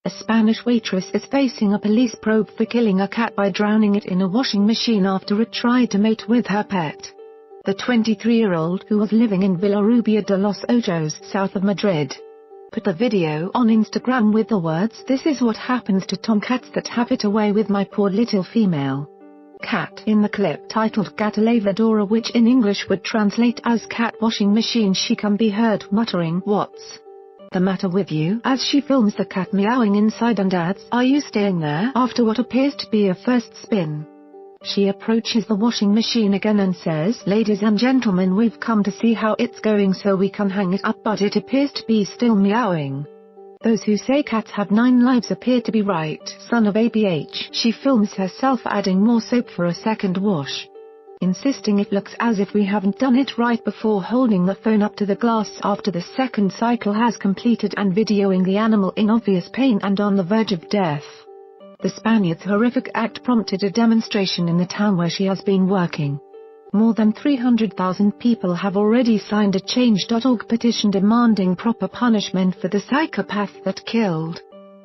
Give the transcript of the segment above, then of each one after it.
A Spanish waitress is facing a police probe for killing a cat by drowning it in a washing machine after it tried to mate with her pet. The 23-year-old, who was living in Villarrubia de los Ojos, south of Madrid, put the video on Instagram with the words, "This is what happens to tomcats that have it away with my poor little female cat," in the clip titled Gata Lavadora, which in English would translate as cat washing machine. She can be heard muttering, "What's the matter with you?" as she films the cat meowing inside and adds, "Are you staying there?" after what appears to be a first spin. She approaches the washing machine again and says, "Ladies and gentlemen, we've come to see how it's going so we can hang it up," but it appears to be still meowing. Those who say cats have 9 lives appear to be right. Son of ABH. She films herself adding more soap for a second wash, insisting it looks as if we haven't done it right, before holding the phone up to the glass after the second cycle has completed and videoing the animal in obvious pain and on the verge of death. The Spaniard's horrific act prompted a demonstration in the town where she has been working. More than 300,000 people have already signed a Change.org petition demanding proper punishment for the psychopath that killed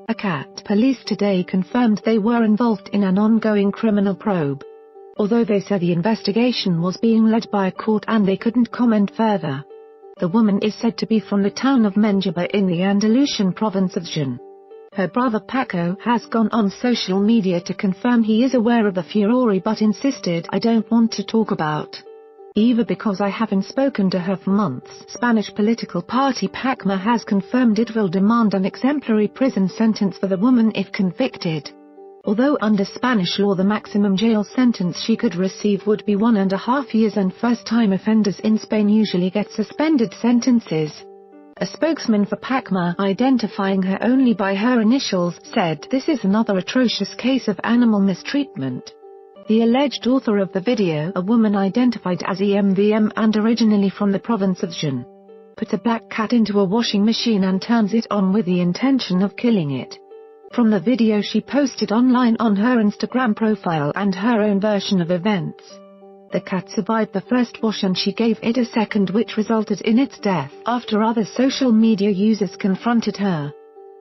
a cat. Police today confirmed they were involved in an ongoing criminal probe, although they said the investigation was being led by a court and they couldn't comment further. The woman is said to be from the town of Menjaba in the Andalusian province of Jaén. Her brother Paco has gone on social media to confirm he is aware of the furore but insisted, "I don't want to talk about Eva because I haven't spoken to her for months." Spanish political party PACMA has confirmed it will demand an exemplary prison sentence for the woman if convicted. Although under Spanish law the maximum jail sentence she could receive would be 1.5 years, and first-time offenders in Spain usually get suspended sentences. A spokesman for PACMA, identifying her only by her initials, said, "This is another atrocious case of animal mistreatment." The alleged author of the video, a woman identified as EMVM and originally from the province of Jaén, puts a black cat into a washing machine and turns it on with the intention of killing it. From the video she posted online on her Instagram profile and her own version of events. The cat survived the first wash and she gave it a second, which resulted in its death. After other social media users confronted her,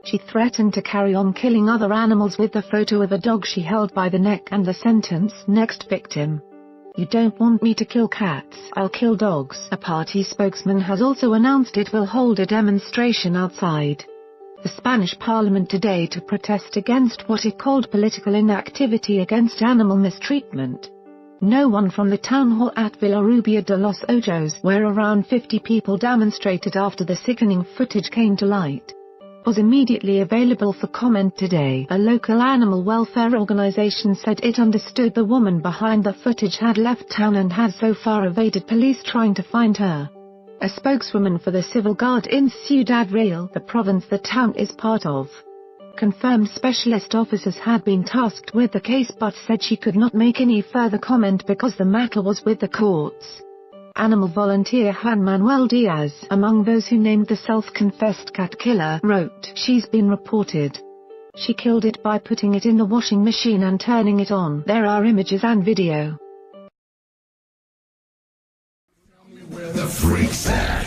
she threatened to carry on killing other animals with the photo of a dog she held by the neck and the sentence, "Next victim. You don't want me to kill cats, I'll kill dogs." A party spokesman has also announced it will hold a demonstration outside the Spanish parliament today to protest against what it called political inactivity against animal mistreatment. No one from the town hall at Villarrubia de los Ojos, where around 50 people demonstrated after the sickening footage came to light, was immediately available for comment today. A local animal welfare organization said it understood the woman behind the footage had left town and has so far evaded police trying to find her. A spokeswoman for the Civil Guard in Ciudad Real, the province the town is part of, confirmed specialist officers had been tasked with the case but said she could not make any further comment because the matter was with the courts. Animal volunteer Juan Manuel Diaz, among those who named the self-confessed cat killer, wrote, "She's been reported. She killed it by putting it in the washing machine and turning it on. There are images and video." The freaks at